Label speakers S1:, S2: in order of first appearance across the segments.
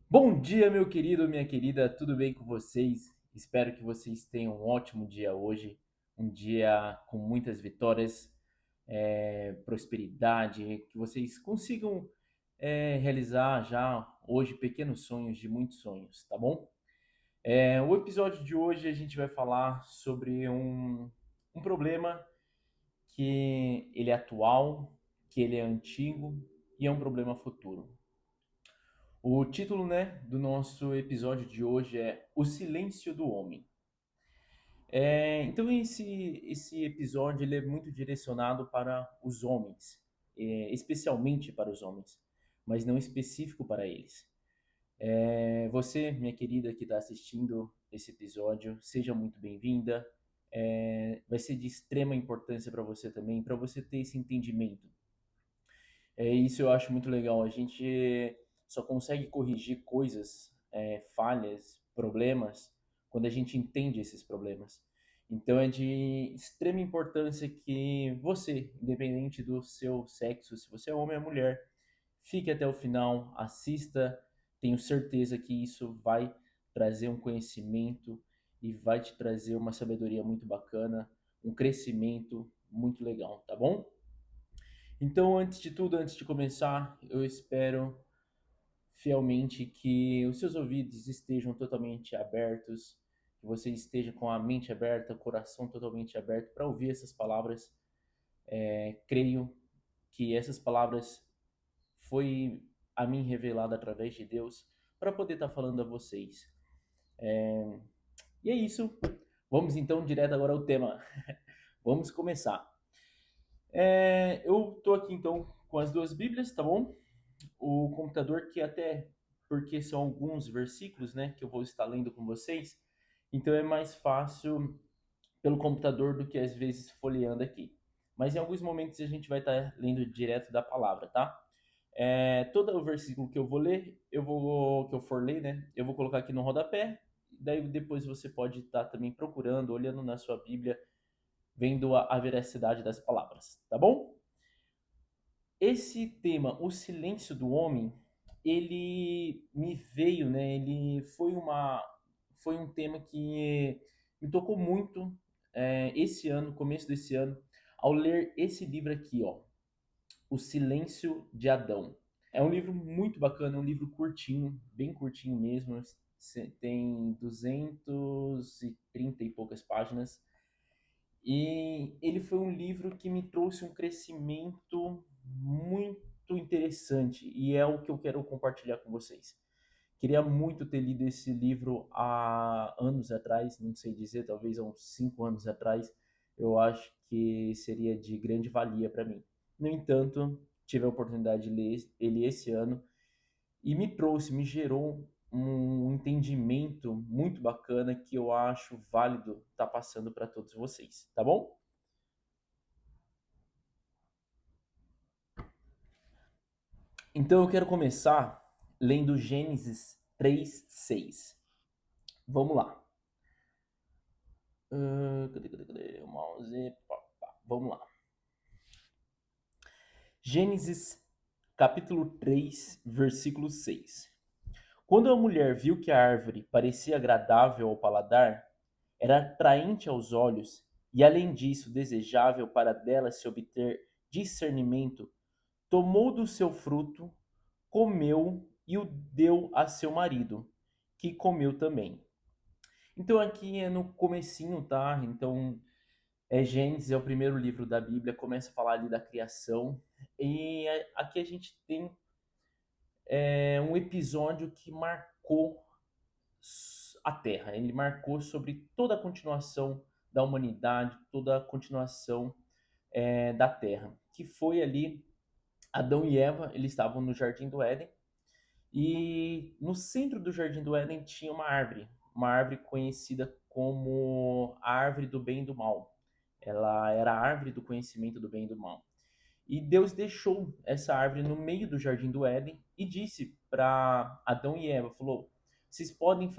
S1: Bom dia, meu querido, minha querida, tudo bem com vocês? Espero que vocês tenham um ótimo dia hoje, um dia com muitas vitórias, prosperidade, que vocês consigam realizar já hoje pequenos sonhos de muitos sonhos, tá bom? O episódio de hoje a gente vai falar sobre um problema que ele é atual, que ele é antigo e é um problema futuro. O título, né, do nosso episódio de hoje é O Silêncio do Homem. Então esse episódio ele é muito direcionado para os homens, especialmente para os homens, mas não específico para eles. Você, minha querida, que está assistindo esse episódio, seja muito bem-vinda. Vai ser de extrema importância para você também, para você ter esse entendimento. Isso eu acho muito legal. A gente só consegue corrigir coisas, falhas, problemas, quando a gente entende esses problemas. Então é de extrema importância que você, independente do seu sexo, se você é homem ou mulher, fique até o final, assista. Tenho certeza que isso vai trazer um conhecimento e vai te trazer uma sabedoria muito bacana, um crescimento muito legal, tá bom? Então, antes de tudo, antes de começar, eu espero fielmente que os seus ouvidos estejam totalmente abertos, que você esteja com a mente aberta, o coração totalmente aberto para ouvir essas palavras. Creio que essas palavras foi a mim revelada através de Deus para poder estar falando a vocês. E é isso. Vamos então direto agora ao tema. Vamos começar. Eu estou aqui então com as duas Bíblias, tá bom? O computador que até porque são alguns versículos, né, que eu vou estar lendo com vocês, então é mais fácil pelo computador do que às vezes folheando aqui. Mas em alguns momentos a gente vai estar lendo direto da palavra, tá? Todo o versículo que eu vou ler, que eu for ler, né, eu vou colocar aqui no rodapé. Daí depois você pode estar também procurando, olhando na sua Bíblia, vendo a veracidade das palavras, tá bom? Esse tema, o silêncio do homem, ele me veio, né? Foi um tema que me tocou muito esse ano, começo desse ano, ao ler esse livro aqui, ó, O Silêncio de Adão. É um livro muito bacana, é um livro curtinho, bem curtinho mesmo, tem 230 e poucas páginas. E ele foi um livro que me trouxe um crescimento muito interessante e é o que eu quero compartilhar com vocês. Queria muito ter lido esse livro há anos atrás, não sei dizer, talvez há uns 5 anos atrás. Eu acho que seria de grande valia para mim. No entanto, tive a oportunidade de ler ele esse ano e me gerou um entendimento muito bacana que eu acho válido estar passando para todos vocês, tá bom? Então eu quero começar lendo Gênesis 3:6. Vamos lá. Cadê? O mouse. Pá, pá. Vamos lá. Gênesis capítulo 3, versículo 6. Quando a mulher viu que a árvore parecia agradável ao paladar, era atraente aos olhos e, além disso, desejável para dela se obter discernimento, tomou do seu fruto, comeu e o deu a seu marido, que comeu também. Então aqui é no comecinho, tá? Então Gênesis é o primeiro livro da Bíblia, começa a falar ali da criação e aqui a gente tem um episódio que marcou a Terra. Ele marcou sobre toda a continuação da humanidade, toda a continuação da Terra, que foi ali Adão e Eva, eles estavam no Jardim do Éden. E no centro do Jardim do Éden tinha uma árvore conhecida como a árvore do bem e do mal. Ela era a árvore do conhecimento do bem e do mal. E Deus deixou essa árvore no meio do Jardim do Éden e disse para Adão e Eva, falou: "Vocês podem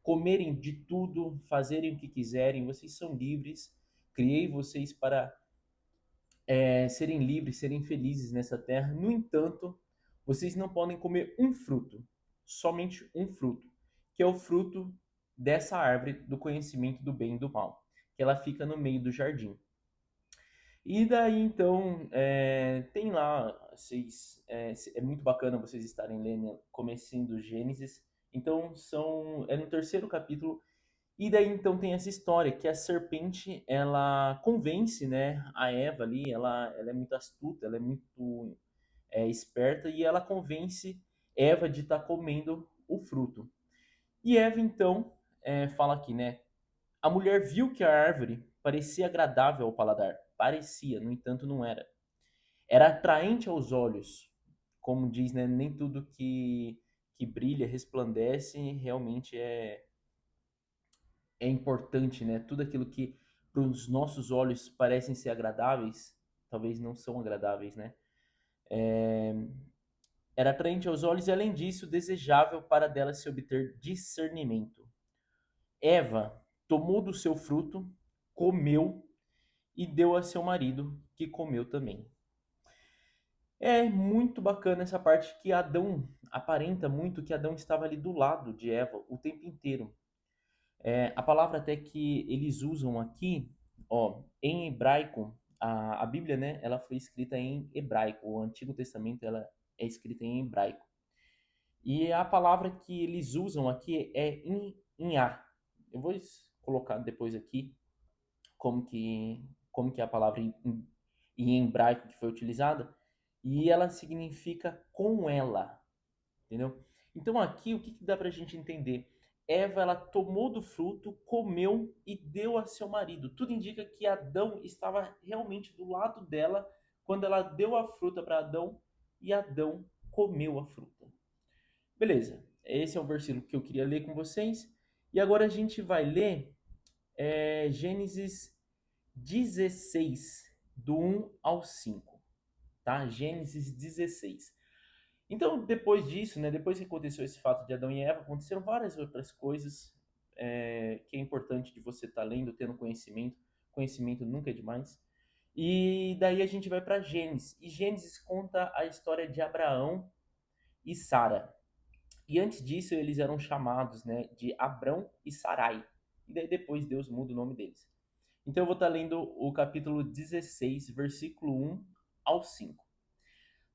S1: comerem de tudo, fazerem o que quiserem, vocês são livres. Criei vocês para serem livres, serem felizes nessa terra. No entanto, vocês não podem comer um fruto. somente um fruto, que é o fruto dessa árvore do conhecimento do bem e do mal, que ela fica no meio do jardim. E daí, então, tem lá, é muito bacana vocês estarem lendo comecinho do Gênesis. Então, é no terceiro capítulo. E daí, então, tem essa história que a serpente, ela convence, né, a Eva ali, ela é muito astuta, ela é muito esperta, e ela convence Eva de estar comendo o fruto. E Eva, então, fala aqui, né, a mulher viu que a árvore parecia agradável ao paladar. Parecia, no entanto, não era. Era atraente aos olhos. Como diz, né? Nem tudo que brilha, resplandece, realmente é importante, né? Tudo aquilo que para os nossos olhos parecem ser agradáveis, talvez não são agradáveis, né? Era atraente aos olhos e, além disso, desejável para dela se obter discernimento. Eva tomou do seu fruto, comeu e deu a seu marido, que comeu também. É muito bacana essa parte que Adão aparenta muito que Adão estava ali do lado de Eva o tempo inteiro. A palavra até que eles usam aqui, ó, em hebraico, a Bíblia, né, ela foi escrita em hebraico, o Antigo Testamento ela é escrita em hebraico. E a palavra que eles usam aqui é inhá. Eu vou colocar depois aqui como que é a palavra em hebraico que foi utilizada, e ela significa com ela, entendeu? Então aqui o que, que dá pra gente entender? Eva, ela tomou do fruto, comeu e deu a seu marido. Tudo indica que Adão estava realmente do lado dela quando ela deu a fruta para Adão e Adão comeu a fruta. Beleza, esse é o versículo que eu queria ler com vocês. E agora a gente vai ler Gênesis 16, do 1 ao 5, tá? Gênesis 16. Então, depois disso, né, depois que aconteceu esse fato de Adão e Eva, aconteceram várias outras coisas que é importante de você estar lendo, tendo conhecimento. Conhecimento nunca é demais. E daí a gente vai para Gênesis. E Gênesis conta a história de Abraão e Sara. E antes disso, eles eram chamados, né, de Abrão e Sarai. E daí depois Deus muda o nome deles. Então eu vou estar lendo o capítulo 16, versículo 1 ao 5.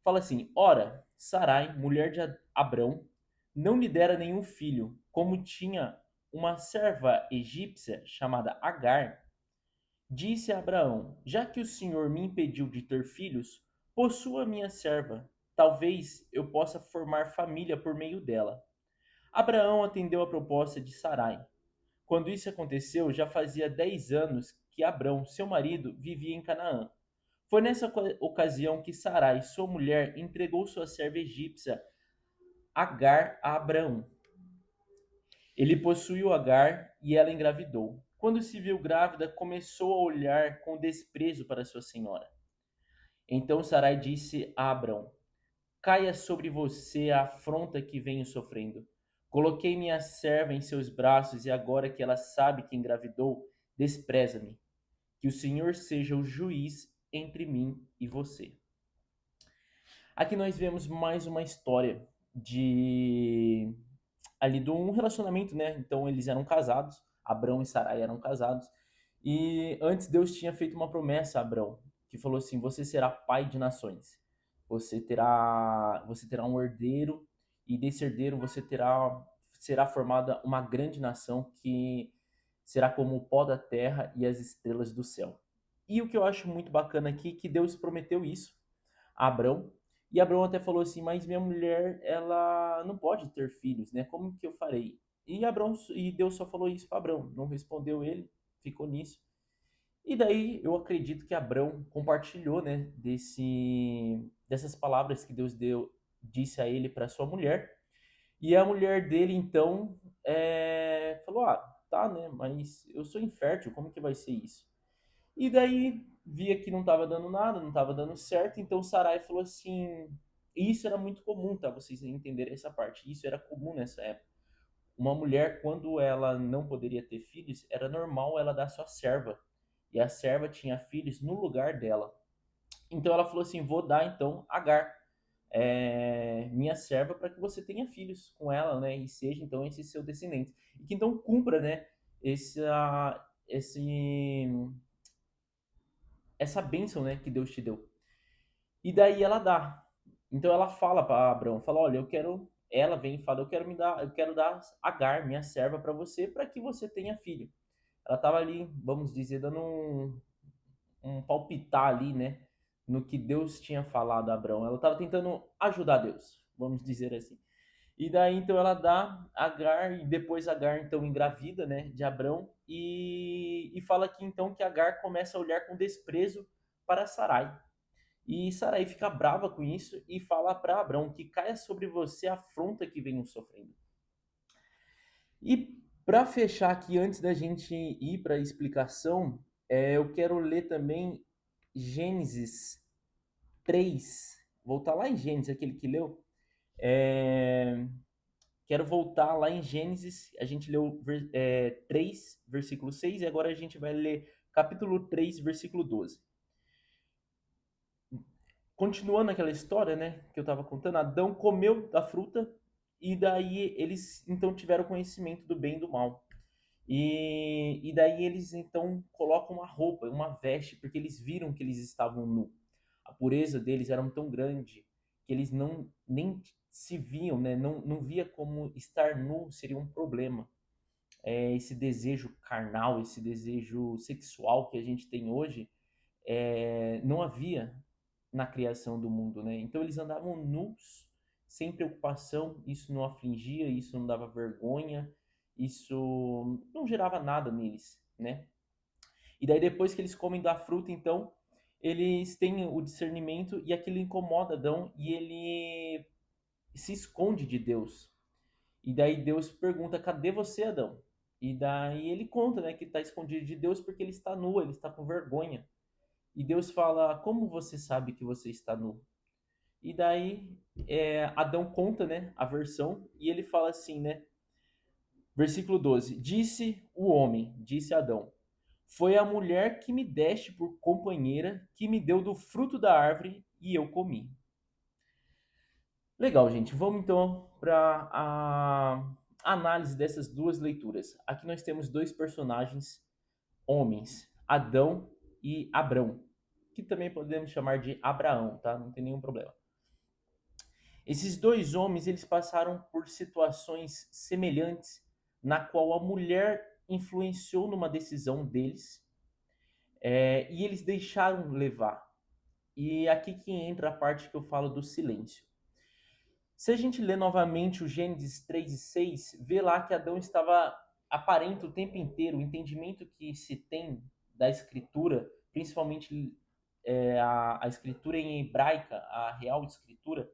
S1: Fala assim: Ora, Sarai, mulher de Abrão, não lhe dera nenhum filho, como tinha uma serva egípcia chamada Agar. Disse a Abraão: Já que o Senhor me impediu de ter filhos, possua minha serva. Talvez eu possa formar família por meio dela. Abraão atendeu a proposta de Sarai. Quando isso aconteceu, já fazia 10 anos que Abrão, seu marido, vivia em Canaã. Foi nessa ocasião que Sarai, sua mulher, entregou sua serva egípcia Agar a Abraão. Ele possuiu Agar e ela engravidou. Quando se viu grávida, começou a olhar com desprezo para sua senhora. Então Sarai disse a Abrão: Caia sobre você a afronta que venho sofrendo. Coloquei minha serva em seus braços e agora que ela sabe que engravidou, despreza-me. Que o Senhor seja o juiz entre mim e você. Aqui nós vemos mais uma história de ali de um relacionamento, né? Então eles eram casados, Abrão e Sarai eram casados, e antes Deus tinha feito uma promessa a Abrão, que falou assim: você será pai de nações. Você terá um herdeiro e desse herdeiro será formada uma grande nação que será como o pó da terra e as estrelas do céu. E o que eu acho muito bacana aqui é que Deus prometeu isso a Abrão. E Abrão até falou assim: mas minha mulher, ela não pode ter filhos, né? Como que eu farei? E Deus só falou isso para Abrão, não respondeu ele, ficou nisso. E daí eu acredito que Abrão compartilhou, né, dessas palavras que Deus disse a ele para sua mulher. E a mulher dele então falou: ah, tá, né? Mas eu sou infértil, como que vai ser isso? E daí via que não estava dando nada, não estava dando certo, então Sarai falou assim, e isso era muito comum, tá? Vocês entenderem essa parte. Isso era comum nessa época. Uma mulher, quando ela não poderia ter filhos, era normal ela dar sua serva. E a serva tinha filhos no lugar dela. Então ela falou assim: vou dar então Agar. minha serva para que você tenha filhos com ela, né? E seja então esse seu descendente. E que então cumpra, né? Esse, essa bênção, né? Que Deus te deu. E daí ela dá. Então ela fala para Abraão, fala, olha, eu quero. Ela vem e fala, eu quero dar Agar, minha serva, para você, para que você tenha filho. Ela estava ali, vamos dizer, dando um palpitar ali, né? No que Deus tinha falado a Abraão. Ela estava tentando ajudar Deus, vamos dizer assim. E daí então ela dá Agar e depois Agar então engravida, né, de Abrão e fala que então que Agar começa a olhar com desprezo para Sarai. E Sarai fica brava com isso e fala para Abrão que caia sobre você a afronta que venham sofrendo. E para fechar aqui, antes da gente ir para a explicação, eu quero ler também Gênesis 3. Voltar lá em Gênesis, aquele que leu. É, Quero voltar lá em Gênesis. A gente leu 3, versículo 6, e agora a gente vai ler capítulo 3, versículo 12. Continuando aquela história, né, que eu estava contando, Adão comeu da fruta e daí eles então tiveram conhecimento do bem e do mal. E daí eles então colocam uma roupa, uma veste, porque eles viram que eles estavam nus. A pureza deles era tão grande que eles não nem se viam, né? Não via como estar nu seria um problema. Esse desejo carnal, esse desejo sexual que a gente tem hoje, não havia na criação do mundo, né? Então eles andavam nus, sem preocupação, isso não afligia, isso não dava vergonha, isso não gerava nada neles, né? E daí depois que eles comem da fruta, então, eles têm o discernimento e aquilo incomoda Adão e ele se esconde de Deus. E daí Deus pergunta: cadê você, Adão? E daí ele conta, né, que está escondido de Deus porque ele está nu, ele está com vergonha. E Deus fala: como você sabe que você está nu? E daí Adão conta, né, a versão e ele fala assim, né, versículo 12: disse o homem, disse Adão, foi a mulher que me deste por companheira que me deu do fruto da árvore e eu comi. Legal, gente. Vamos então para a análise dessas duas leituras. Aqui nós temos dois personagens homens, Adão e Abrão, que também podemos chamar de Abraão, tá? Não tem nenhum problema. Esses dois homens, eles passaram por situações semelhantes, na qual a mulher influenciou numa decisão deles, e eles deixaram levar. E aqui que entra a parte que eu falo do silêncio. Se a gente ler novamente o Gênesis 3 e 6, vê lá que Adão estava aparente o tempo inteiro, o entendimento que se tem da escritura, principalmente a escritura em hebraica, a real escritura,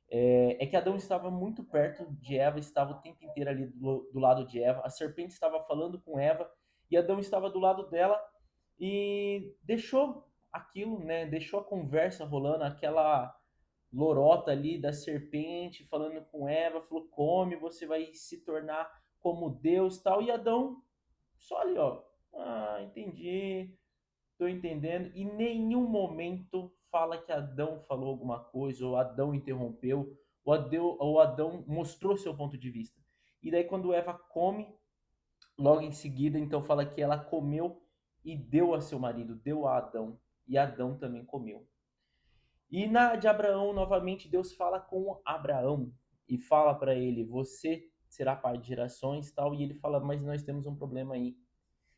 S1: que Adão estava muito perto de Eva, estava o tempo inteiro ali do lado de Eva, a serpente estava falando com Eva, e Adão estava do lado dela, e deixou aquilo, né? Deixou a conversa rolando, aquela lorota ali da serpente falando com Eva, falou: come, você vai se tornar como Deus, tal. E Adão só ali, ó, entendi, tô entendendo. E nenhum momento fala que Adão falou alguma coisa, ou Adão interrompeu, ou Adão mostrou seu ponto de vista. E daí quando Eva come, logo em seguida, então fala que ela comeu e deu a seu marido, deu a Adão, e Adão também comeu. E na de Abraão, novamente, Deus fala com Abraão e fala para ele: você será pai de gerações, tal. E ele fala: mas nós temos um problema aí.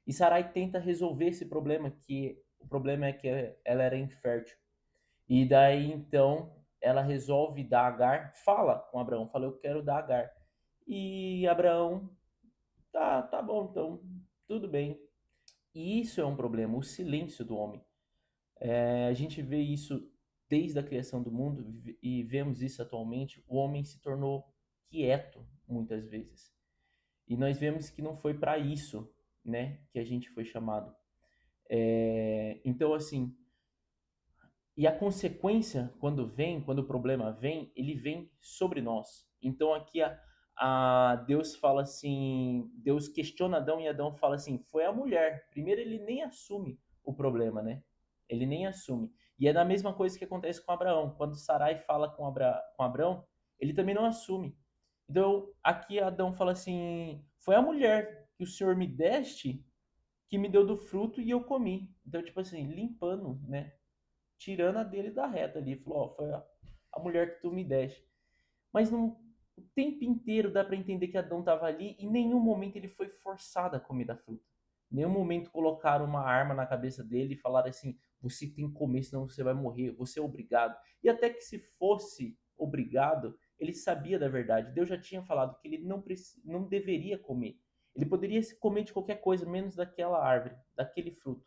S1: E Sarai tenta resolver esse problema, que o problema é que ela era infértil. E daí então ela resolve dar Agar, fala com Abraão, fala: eu quero dar Agar. E Abraão, tá bom, então tudo bem. E isso é um problema, o silêncio do homem. A gente vê isso desde a criação do mundo e vemos isso atualmente. O homem se tornou quieto muitas vezes. E nós vemos que não foi para isso, né, que a gente foi chamado. Então, assim, e a consequência, quando o problema vem, ele vem sobre nós. Então, aqui a Deus fala assim, Deus questiona Adão e Adão fala assim, foi a mulher. Primeiro, ele nem assume o problema, né? Ele nem assume. E é a mesma coisa que acontece com Abraão. Quando Sarai fala com Abraão, ele também não assume. Então, aqui Adão fala assim: foi a mulher que o Senhor me deste que me deu do fruto e eu comi. Então, tipo assim, limpando, né? Tirando a dele da reta ali. Falou: ó, foi a mulher que tu me deste. Mas não, o tempo inteiro dá para entender que Adão estava ali e em nenhum momento ele foi forçado a comer da fruta. Em nenhum momento colocaram uma arma na cabeça dele e falaram assim: você tem que comer, senão você vai morrer, você é obrigado. E até que se fosse obrigado, ele sabia da verdade. Deus já tinha falado que ele não deveria comer. Ele poderia comer de qualquer coisa, menos daquela árvore, daquele fruto.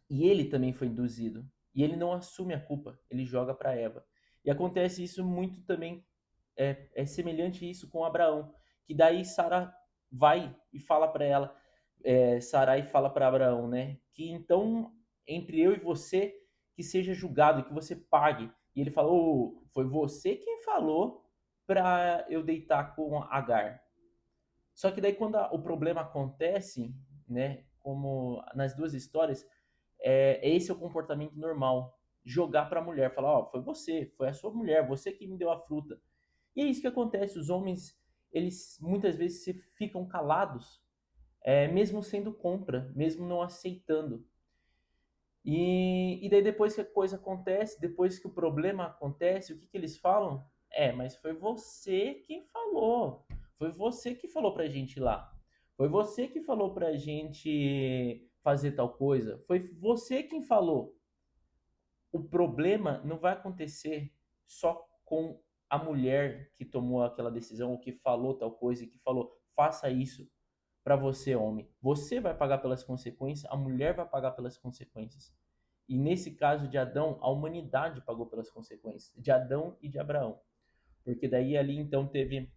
S1: E ele também foi induzido. E ele não assume a culpa, ele joga para Eva. E acontece isso muito também, é semelhante isso com Abraão, que daí Sara vai e fala para ela, Sarai fala para Abraão, né, que então entre eu e você que seja julgado, que você pague. E ele falou, foi você quem falou para eu deitar com Agar. Só que daí quando o problema acontece, né, como nas duas histórias, esse é o comportamento normal. Jogar para a mulher, falar, ó, foi você, foi a sua mulher, você que me deu a fruta. E é isso que acontece, os homens, eles muitas vezes se ficam calados, mesmo sendo contra, mesmo não aceitando. E daí depois que a coisa acontece, depois que o problema acontece, o que, que eles falam? Mas foi você quem falou. Foi você que falou pra gente ir lá. Foi você que falou pra gente fazer tal coisa. Foi você quem falou. O problema não vai acontecer só com a mulher que tomou aquela decisão, ou que falou tal coisa, e que falou, faça isso para você, homem. Você vai pagar pelas consequências, a mulher vai pagar pelas consequências. E nesse caso de Adão, a humanidade pagou pelas consequências, de Adão e de Abraão. Porque daí ali então teve,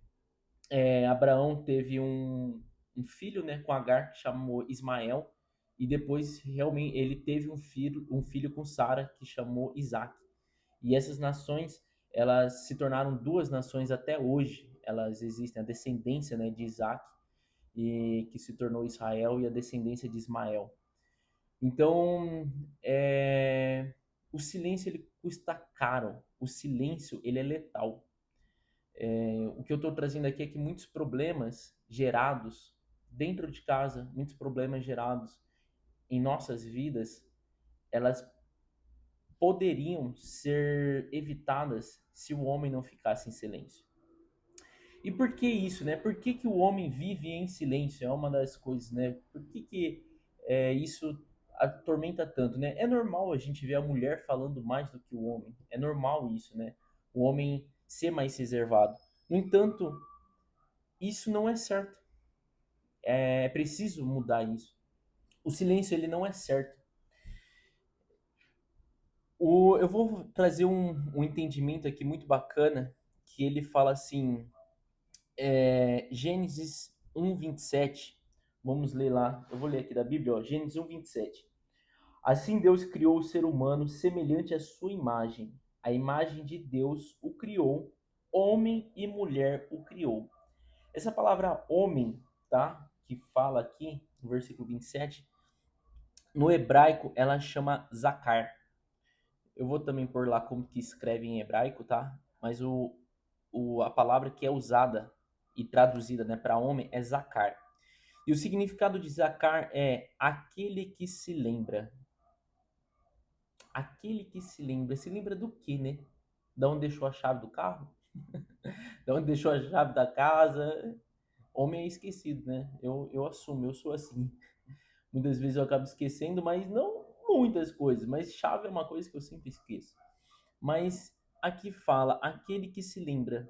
S1: Abraão teve um filho, né, com Agar, que chamou Ismael, e depois realmente ele teve um filho com Sara, que chamou Isaac. E essas nações, elas se tornaram duas nações até hoje. Elas existem, a descendência, né, de Isaac, e que se tornou Israel, e a descendência de Ismael. Então, o silêncio ele custa caro. O silêncio ele é letal. O que eu estou trazendo aqui é que muitos problemas gerados dentro de casa, muitos problemas gerados em nossas vidas, elas poderiam ser evitadas se o homem não ficasse em silêncio. E por que isso, né? Por que, que o homem vive em silêncio? É uma das coisas, né? Por que, que isso atormenta tanto, né? É normal a gente ver a mulher falando mais do que o homem. É normal isso, né? O homem ser mais reservado. No entanto, isso não é certo. É preciso mudar isso. O silêncio ele não é certo. Eu vou trazer um entendimento aqui muito bacana que ele fala assim, Gênesis 1:27. Vamos ler lá. Eu vou ler aqui da Bíblia, ó, Gênesis 1:27. Assim Deus criou o ser humano semelhante à sua imagem. A imagem de Deus o criou, homem e mulher o criou. Essa palavra homem, tá? Que fala aqui no versículo 27, no hebraico ela chama zakar. Eu vou também pôr lá como que escreve em hebraico, tá? Mas a palavra que é usada e traduzida, né, para homem é zakar. E o significado de zakar é aquele que se lembra. Aquele que se lembra. Se lembra do quê, né? Da onde deixou a chave do carro? Da onde deixou a chave da casa? Homem é esquecido, né? Eu assumo, eu sou assim. Muitas vezes eu acabo esquecendo, mas não muitas coisas. Mas chave é uma coisa que eu sempre esqueço. Mas aqui fala aquele que se lembra.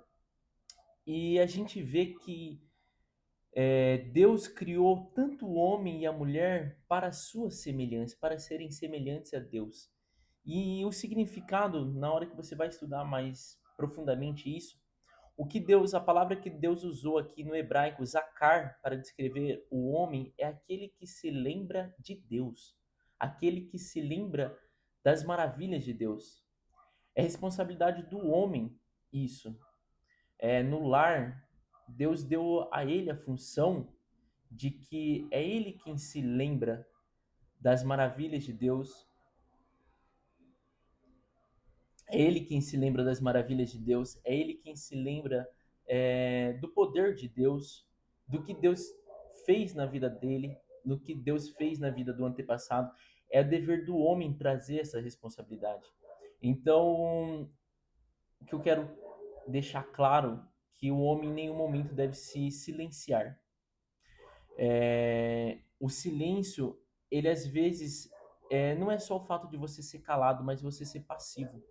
S1: E a gente vê que Deus criou tanto o homem e a mulher para a sua semelhança, para serem semelhantes a Deus. E o significado, na hora que você vai estudar mais profundamente isso, a palavra que Deus usou aqui no hebraico, zakar, para descrever o homem, é aquele que se lembra de Deus, aquele que se lembra das maravilhas de Deus. É responsabilidade do homem isso. No lar, Deus deu a ele a função de que é ele quem se lembra das maravilhas de Deus, É ele quem se lembra das maravilhas de Deus, é ele quem se lembra do poder de Deus, do que Deus fez na vida dele, do que Deus fez na vida do antepassado. É o dever do homem trazer essa responsabilidade. Então, o que eu quero deixar claro que o homem em nenhum momento deve se silenciar. O silêncio, ele às vezes não é só o fato de você ser calado, mas você ser passivo.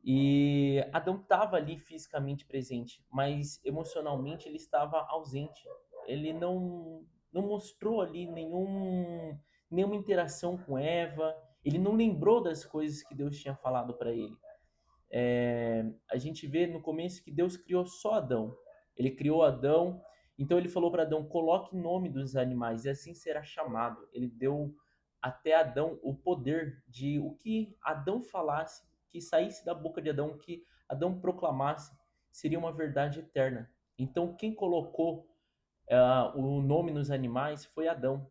S1: E Adão estava ali fisicamente presente, mas emocionalmente ele estava ausente. Ele não mostrou ali nenhuma interação com Eva. Ele não lembrou das coisas que Deus tinha falado para ele. A gente vê no começo que Deus criou só Adão. Ele criou Adão, então ele falou para Adão: coloque nome dos animais e assim será chamado. Ele deu até Adão o poder de o que Adão falasse, que saísse da boca de Adão, o que Adão proclamasse, seria uma verdade eterna. Então quem colocou o nome nos animais foi Adão.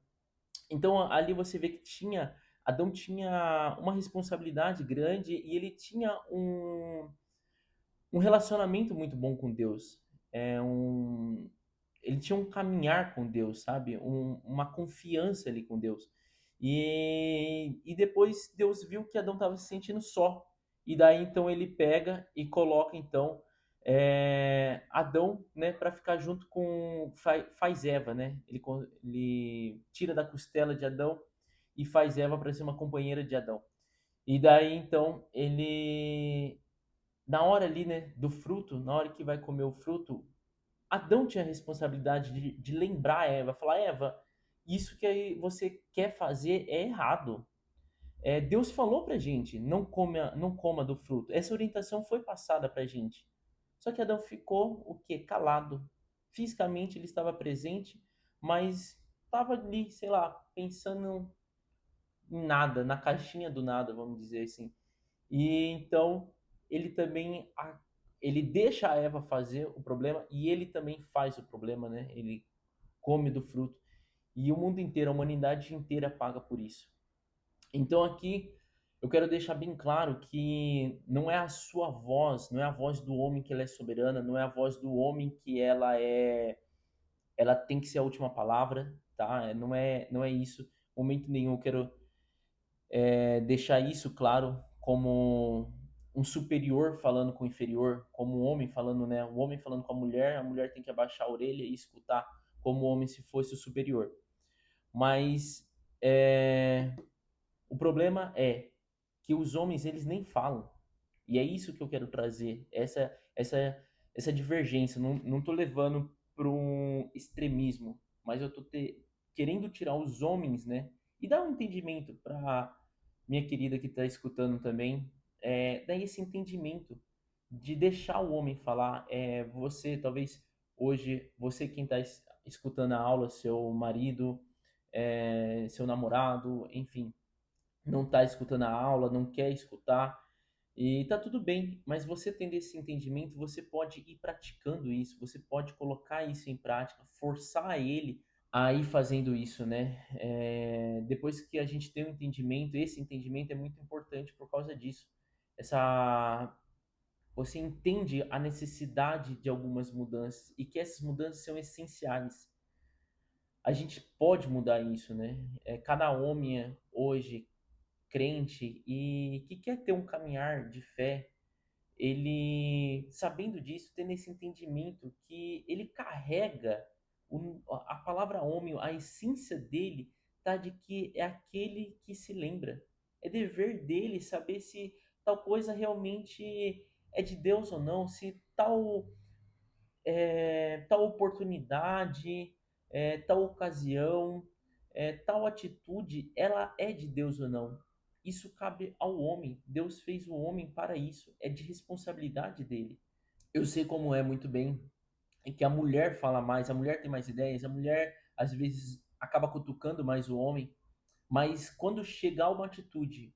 S1: Então ali você vê que Adão tinha uma responsabilidade grande e ele tinha um relacionamento muito bom com Deus. Ele tinha um caminhar com Deus, sabe? Uma confiança ali com Deus. E depois Deus viu que Adão estava se sentindo só. E daí então ele pega e coloca então Adão, né, para ficar junto com faz Eva, né? Ele tira da costela de Adão e faz Eva para ser uma companheira de Adão. E daí então ele na hora ali, né, do fruto, na hora que vai comer o fruto, Adão tinha a responsabilidade de lembrar a Eva, falar: Eva, isso que você quer fazer é errado. Deus falou pra gente, não coma do fruto. Essa orientação foi passada pra gente. Só que Adão ficou o quê? Calado. Fisicamente ele estava presente, mas estava ali, sei lá, pensando em nada, na caixinha do nada, vamos dizer assim. E então ele também ele deixa a Eva fazer o problema e ele também faz o problema, né? Ele come do fruto e o mundo inteiro, a humanidade inteira paga por isso. Então aqui eu quero deixar bem claro que não é a sua voz, não é a voz do homem que ela é soberana, não é a voz do homem que ela tem que ser a última palavra, tá? Não é isso. Momento nenhum eu quero deixar isso claro como um superior falando com o inferior, como um homem falando, né? O homem falando com a mulher tem que abaixar a orelha e escutar como o homem se fosse o superior. Mas o problema é que os homens eles nem falam. E é isso que eu quero trazer, essa divergência. Não estou levando para um extremismo, mas eu estou querendo tirar os homens, né? E dar um entendimento para minha querida que está escutando também, dar esse entendimento de deixar o homem falar. Você, talvez hoje, você quem está escutando a aula, seu marido, seu namorado, enfim, não está escutando a aula, não quer escutar, e tá tudo bem, mas você tendo esse entendimento, você pode ir praticando isso, você pode colocar isso em prática, forçar ele a ir fazendo isso, né? Depois que a gente tem um entendimento, esse entendimento é muito importante por causa disso. Essa, você entende a necessidade de algumas mudanças e que essas mudanças são essenciais. A gente pode mudar isso, né? Cada homem hoje crente e que quer ter um caminhar de fé, ele, sabendo disso, tendo esse entendimento que ele carrega a palavra homem, a essência dele tá de que é aquele que se lembra. É dever dele saber se tal coisa realmente é de Deus ou não, se tal oportunidade, tal ocasião, tal atitude, ela é de Deus ou não. Isso cabe ao homem. Deus fez o homem para isso. É de responsabilidade dele. Eu sei como é muito bem é que a mulher fala mais, a mulher tem mais ideias, a mulher às vezes acaba cutucando mais o homem, mas quando chegar uma atitude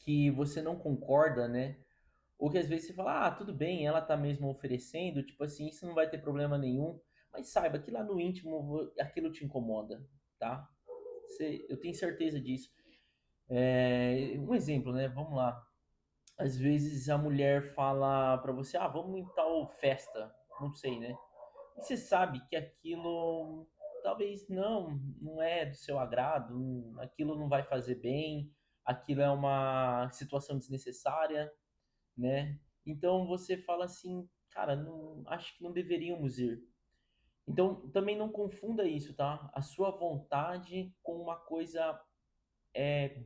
S1: que você não concorda, né? Ou que às vezes você fala, ah, tudo bem, ela tá mesmo oferecendo, tipo assim, isso não vai ter problema nenhum. Mas saiba que lá no íntimo aquilo te incomoda, tá? Eu tenho certeza disso. Um exemplo, né? Vamos lá. Às vezes a mulher fala para você: "Ah, vamos em tal festa", não sei, né. E você sabe que aquilo talvez não é do seu agrado, aquilo não vai fazer bem, aquilo é uma situação desnecessária, né. Então você fala assim: "Cara, não acho que não deveríamos ir". Então também não confunda isso, tá, a sua vontade com uma coisa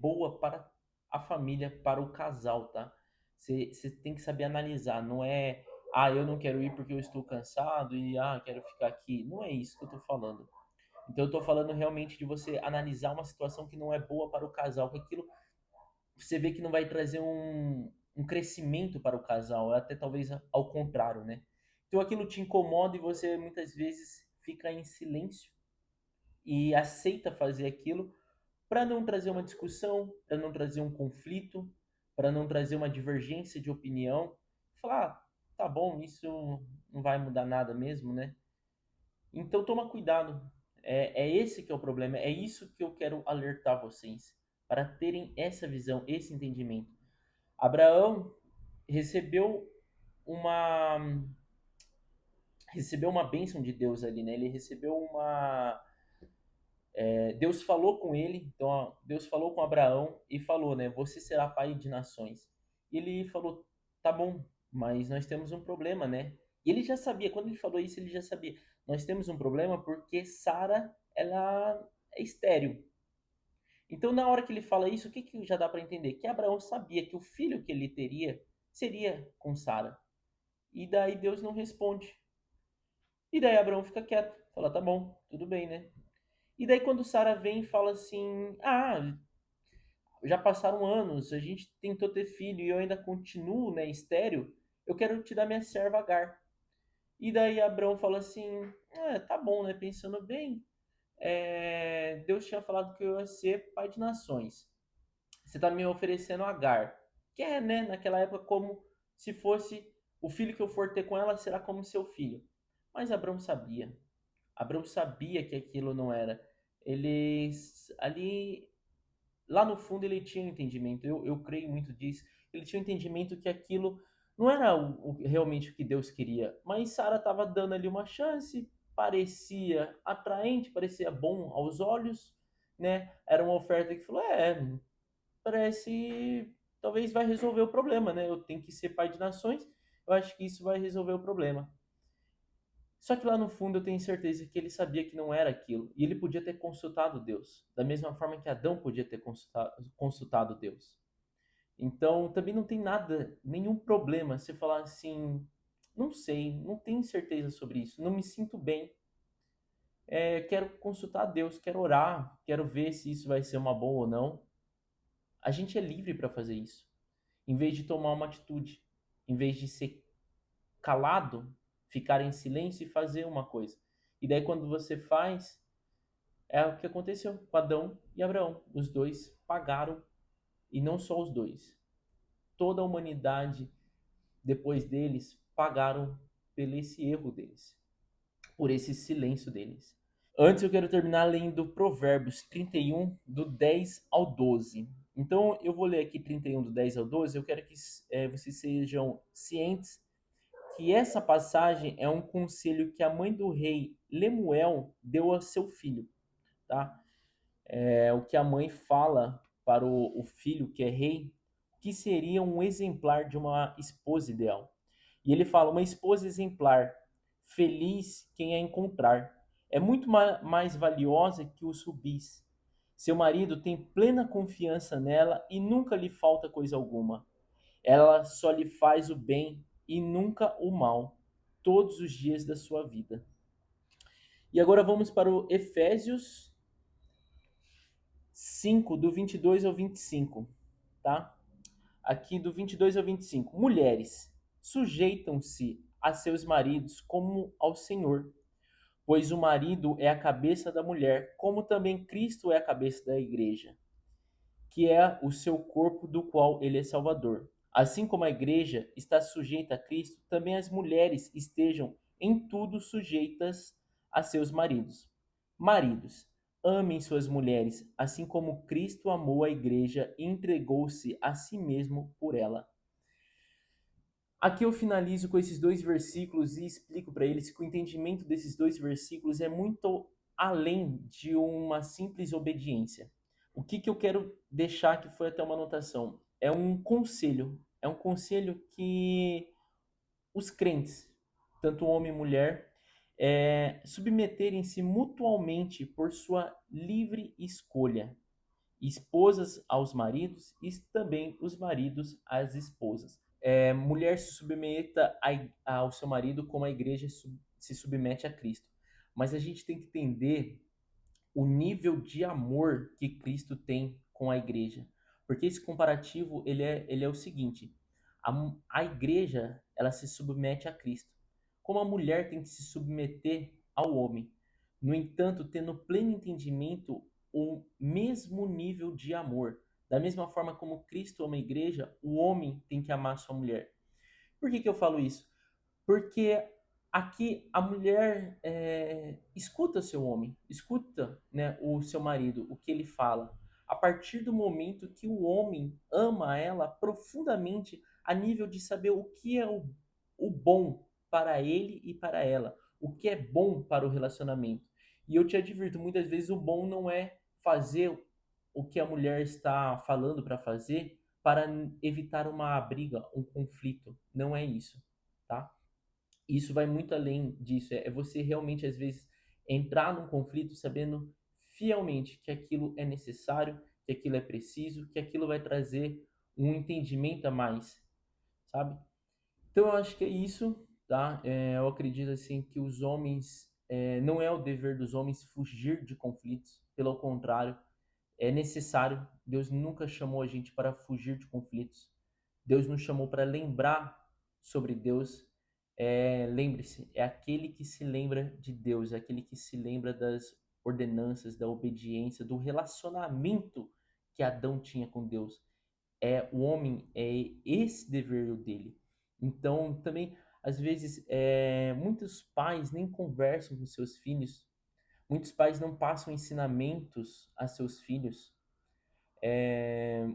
S1: boa para a família, para o casal, tá? Você tem que saber analisar, não é, ah, eu não quero ir porque eu estou cansado e quero ficar aqui. Não é isso que eu tô falando. Então eu tô falando realmente de você analisar uma situação que não é boa para o casal, que aquilo você vê que não vai trazer um crescimento para o casal, até talvez ao contrário, né? Então aquilo te incomoda e você muitas vezes fica em silêncio e aceita fazer aquilo para não trazer uma discussão, para não trazer um conflito, para não trazer uma divergência de opinião. Falar, tá bom, isso não vai mudar nada mesmo, né? Então toma cuidado. É esse que é o problema. É isso que eu quero alertar vocês, para terem essa visão, esse entendimento. Abraão recebeu uma recebeu uma bênção de Deus ali, né? Ele recebeu uma Deus falou com ele, então ó, Deus falou com Abraão e falou, né? Você será pai de nações. E ele falou, tá bom, mas nós temos um problema, né? E ele já sabia, quando ele falou isso, ele já sabia. Nós temos um problema porque Sara, ela é estéril. Então, na hora que ele fala isso, o que, que já dá para entender? Que Abraão sabia que o filho que ele teria seria com Sara. E daí Deus não responde. E daí Abraão fica quieto, fala, tá bom, tudo bem, né? E daí quando Sara vem e fala assim: já passaram anos, a gente tentou ter filho e eu ainda continuo, né, estéril, eu quero te dar minha serva Agar. E daí Abraão fala assim: tá bom, né, pensando bem, Deus tinha falado que eu ia ser pai de nações. Você está me oferecendo Agar, que é, né, naquela época como se fosse o filho que eu for ter com ela será como seu filho. Mas Abraão sabia que aquilo não era. Eles ali lá no fundo ele tinha um entendimento, eu creio muito disso. Ele tinha um entendimento que aquilo não era realmente o que Deus queria, mas Sara estava dando ali uma chance, parecia atraente, parecia bom aos olhos, né? Era uma oferta que falou: parece, talvez vai resolver o problema, né? Eu tenho que ser pai de nações, eu acho que isso vai resolver o problema. Só que lá no fundo eu tenho certeza que ele sabia que não era aquilo. E ele podia ter consultado Deus. Da mesma forma que Adão podia ter consultado Deus. Então também não tem nada, nenhum problema você falar assim, não sei, não tenho certeza sobre isso, não me sinto bem. Quero consultar Deus, quero orar, quero ver se isso vai ser uma boa ou não. A gente é livre para fazer isso. Em vez de tomar uma atitude, em vez de ser calado, ficar em silêncio e fazer uma coisa. E daí quando você faz, é o que aconteceu com Adão e Abraão. Os dois pagaram, e não só os dois. Toda a humanidade, depois deles, pagaram por esse erro deles, por esse silêncio deles. Antes eu quero terminar lendo Provérbios 31, do 10 ao 12. Então eu vou ler aqui 31, do 10 ao 12. Eu quero que vocês sejam cientes que essa passagem é um conselho que a mãe do rei Lemuel deu a seu filho, tá? É o que a mãe fala para o filho que é rei, que seria um exemplar de uma esposa ideal. E ele fala: uma esposa exemplar, feliz quem a encontrar, é muito mais valiosa que os rubis. Seu marido tem plena confiança nela e nunca lhe falta coisa alguma. Ela só lhe faz o bem e nunca o mal, todos os dias da sua vida. E agora vamos para o Efésios 5, do 22 ao 25, tá? Aqui do 22 ao 25. Mulheres, sujeitam-se a seus maridos como ao Senhor, pois o marido é a cabeça da mulher, como também Cristo é a cabeça da igreja, que é o seu corpo, do qual ele é Salvador. Assim como a igreja está sujeita a Cristo, também as mulheres estejam em tudo sujeitas a seus maridos. Maridos, amem suas mulheres, assim como Cristo amou a igreja e entregou-se a si mesmo por ela, Aqui eu finalizo com esses dois versículos e explico para eles que o entendimento desses dois versículos é muito além de uma simples obediência. O que, que eu quero deixar, que foi até uma anotação, é um conselho que os crentes, tanto homem e mulher, submeterem-se mutualmente por sua livre escolha, esposas aos maridos e também os maridos às esposas. Mulher se submeta ao seu marido como a igreja se submete a Cristo. Mas a gente tem que entender o nível de amor que Cristo tem com a igreja. Porque esse comparativo, ele é o seguinte, a igreja, ela se submete a Cristo, como a mulher tem que se submeter ao homem. No entanto, tendo pleno entendimento, o mesmo nível de amor. Da mesma forma como Cristo ama a igreja, o homem tem que amar sua mulher. Por que, que eu falo isso? Porque aqui a mulher escuta seu homem, escuta, né, o seu marido, o que ele fala. A partir do momento que o homem ama ela profundamente, a nível de saber o que é o bom para ele e para ela, o que é bom para o relacionamento. E eu te advirto, muitas vezes o bom não é fazer o que a mulher está falando para fazer para evitar uma briga, um conflito. Não é isso, tá? Isso vai muito além disso. É você realmente, às vezes, entrar num conflito sabendo fielmente que aquilo é necessário, que aquilo é preciso, que aquilo vai trazer um entendimento a mais, sabe? Então, eu acho que é isso, tá? Eu acredito, assim, que os homens... não é o dever dos homens fugir de conflitos. Pelo contrário, é necessário. Deus nunca chamou a gente para fugir de conflitos. Deus nos chamou para lembrar sobre Deus. Lembre-se, é aquele que se lembra de Deus, é aquele que se lembra das ordenanças, da obediência, do relacionamento que Adão tinha com Deus. O homem, é esse dever dele. Então, também, às vezes, muitos pais nem conversam com seus filhos, muitos pais não passam ensinamentos a seus filhos.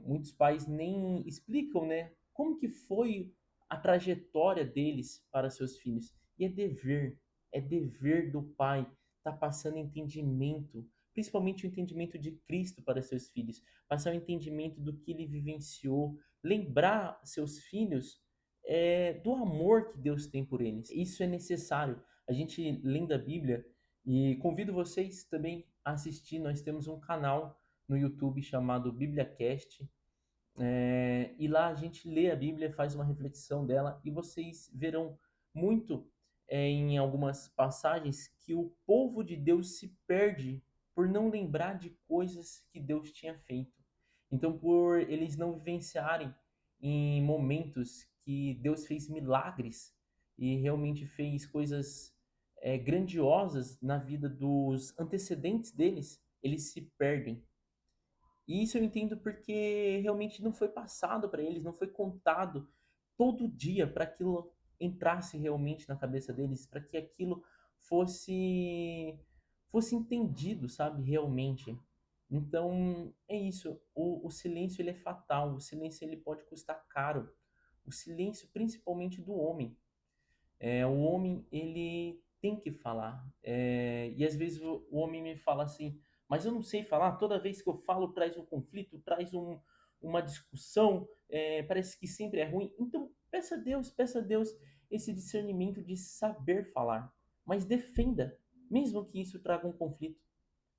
S1: Muitos pais nem explicam, né, como que foi a trajetória deles para seus filhos. E é dever do pai estar passando entendimento, principalmente o entendimento de Cristo para seus filhos, passar o entendimento do que ele vivenciou, lembrar seus filhos do amor que Deus tem por eles. Isso é necessário. A gente lendo a Bíblia, e convido vocês também a assistir, nós temos um canal no YouTube chamado BíbliaCast. E lá a gente lê a Bíblia, faz uma reflexão dela, e vocês verão muito em algumas passagens que o povo de Deus se perde por não lembrar de coisas que Deus tinha feito. Então, por eles não vivenciarem em momentos que Deus fez milagres e realmente fez coisas grandiosas na vida dos antecedentes deles, eles se perdem. E isso eu entendo porque realmente não foi passado para eles, não foi contado todo dia para aquilo entrasse realmente na cabeça deles, para que aquilo fosse entendido, sabe, realmente. Então, é isso. O silêncio ele é fatal, o silêncio ele pode custar caro. O silêncio, principalmente do homem. O homem, ele tem que falar. E às vezes o homem me fala assim, mas eu não sei falar, toda vez que eu falo traz um conflito, traz uma discussão, parece que sempre é ruim. Então, peça a Deus esse discernimento de saber falar, mas defenda, mesmo que isso traga um conflito,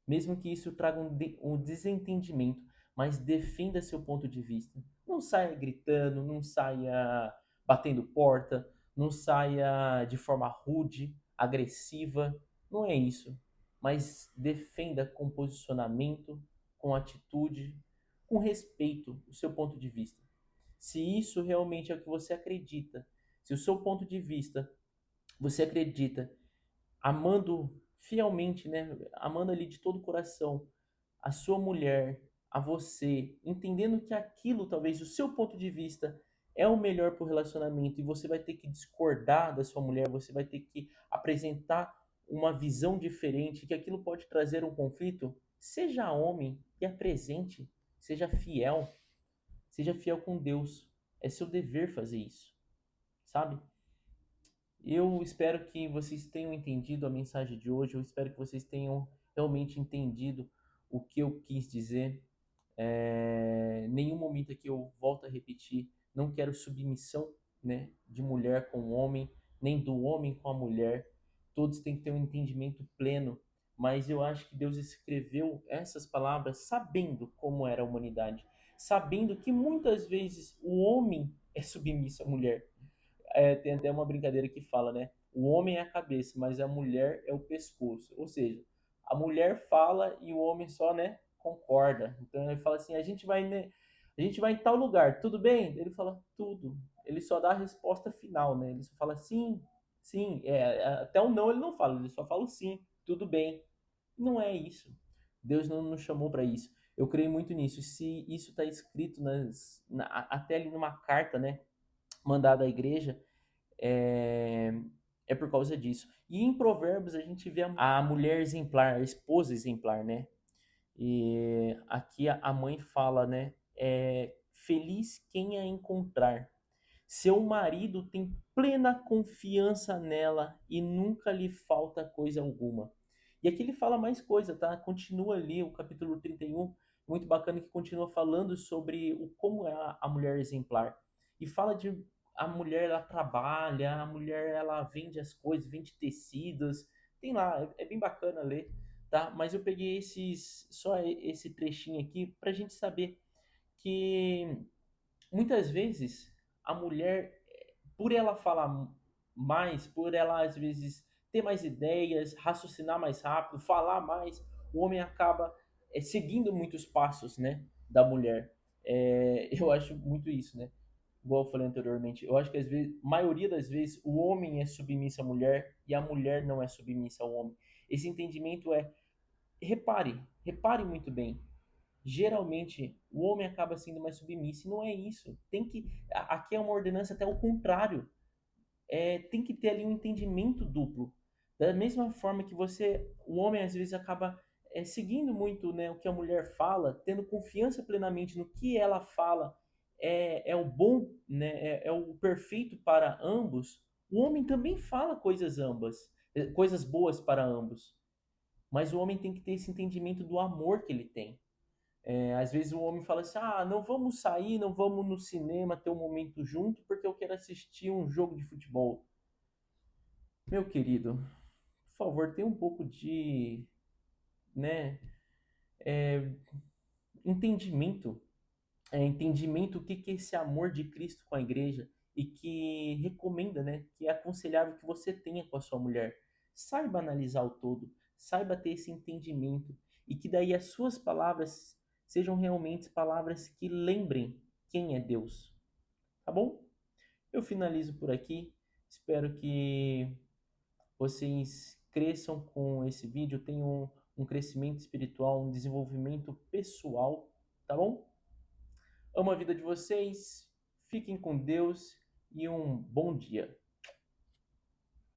S1: mesmo que isso traga um desentendimento, mas defenda seu ponto de vista. Não saia gritando, não saia batendo porta, não saia de forma rude, agressiva. Não é isso. Mas defenda com posicionamento, com atitude, com respeito o seu ponto de vista. Se isso realmente é o que você acredita, se o seu ponto de vista você acredita amando fielmente, né? Amando ali de todo o coração a sua mulher, a você, entendendo que aquilo, talvez o seu ponto de vista é o melhor para o relacionamento e você vai ter que discordar da sua mulher, você vai ter que apresentar uma visão diferente, que aquilo pode trazer um conflito, seja homem e apresente, seja fiel com Deus. É seu dever fazer isso. sabe? Eu espero que vocês tenham entendido a mensagem de hoje, eu espero que vocês tenham realmente entendido o que eu quis dizer. Nenhum momento aqui eu volto a repetir, não quero submissão, né, de mulher com homem, nem do homem com a mulher. Todos têm que ter um entendimento pleno, mas eu acho que Deus escreveu essas palavras sabendo como era a humanidade, sabendo que muitas vezes o homem é submisso à mulher. Tem até uma brincadeira que fala, né? O homem é a cabeça, mas a mulher é o pescoço. Ou seja, a mulher fala e o homem só, né, concorda. Então ele fala assim: a gente vai, né, a gente vai em tal lugar, tudo bem? Ele fala tudo. Ele só dá a resposta final, né? Ele só fala sim, sim. Até o não ele não fala, ele só fala o sim, tudo bem. Não é isso. Deus não nos chamou para isso. Eu creio muito nisso. Se isso está escrito até ali numa carta, né, mandada à igreja, é, é por causa disso. E em Provérbios a gente vê a mulher exemplar, a esposa exemplar, né? E aqui a mãe fala, né? Feliz quem a encontrar. Seu marido tem plena confiança nela e nunca lhe falta coisa alguma. E aqui ele fala mais coisa, tá? Continua ali o capítulo 31, muito bacana, que continua falando sobre como é a mulher exemplar. E fala de a mulher, ela trabalha, a mulher, ela vende as coisas, vende tecidos. Tem lá, é bem bacana ler, tá? Mas eu peguei só esse trechinho aqui pra gente saber que muitas vezes a mulher, por ela falar mais, por ela às vezes ter mais ideias, raciocinar mais rápido, falar mais, o homem acaba seguindo muitos passos, né, da mulher. Eu acho muito isso, né? Igual eu falei anteriormente, eu acho que às vezes, maioria das vezes, o homem é submisso à mulher e a mulher não é submissa ao homem. Esse entendimento repare muito bem. Geralmente, o homem acaba sendo mais submisso e não é isso. Aqui é uma ordenança até o contrário. Tem que ter ali um entendimento duplo. Da mesma forma que o homem às vezes acaba seguindo muito, né, o que a mulher fala, tendo confiança plenamente no que ela fala é o bom, né, é o perfeito para ambos. O homem também fala coisas boas para ambos. Mas o homem tem que ter esse entendimento do amor que ele tem. Às vezes o homem fala assim: ah, não vamos sair, não vamos no cinema ter um momento junto porque eu quero assistir um jogo de futebol. Meu querido, por favor, tenha um pouco de, né, entendimento, entendimento o que que é esse amor de Cristo com a igreja e que recomenda, né, que é aconselhável que você tenha com a sua mulher. Saiba analisar o todo, saiba ter esse entendimento e que daí as suas palavras sejam realmente palavras que lembrem quem é Deus, tá bom? Eu finalizo por aqui. Espero que vocês cresçam com esse vídeo, tenham um crescimento espiritual, um desenvolvimento pessoal, tá bom? Amo a vida de vocês, fiquem com Deus e um bom dia.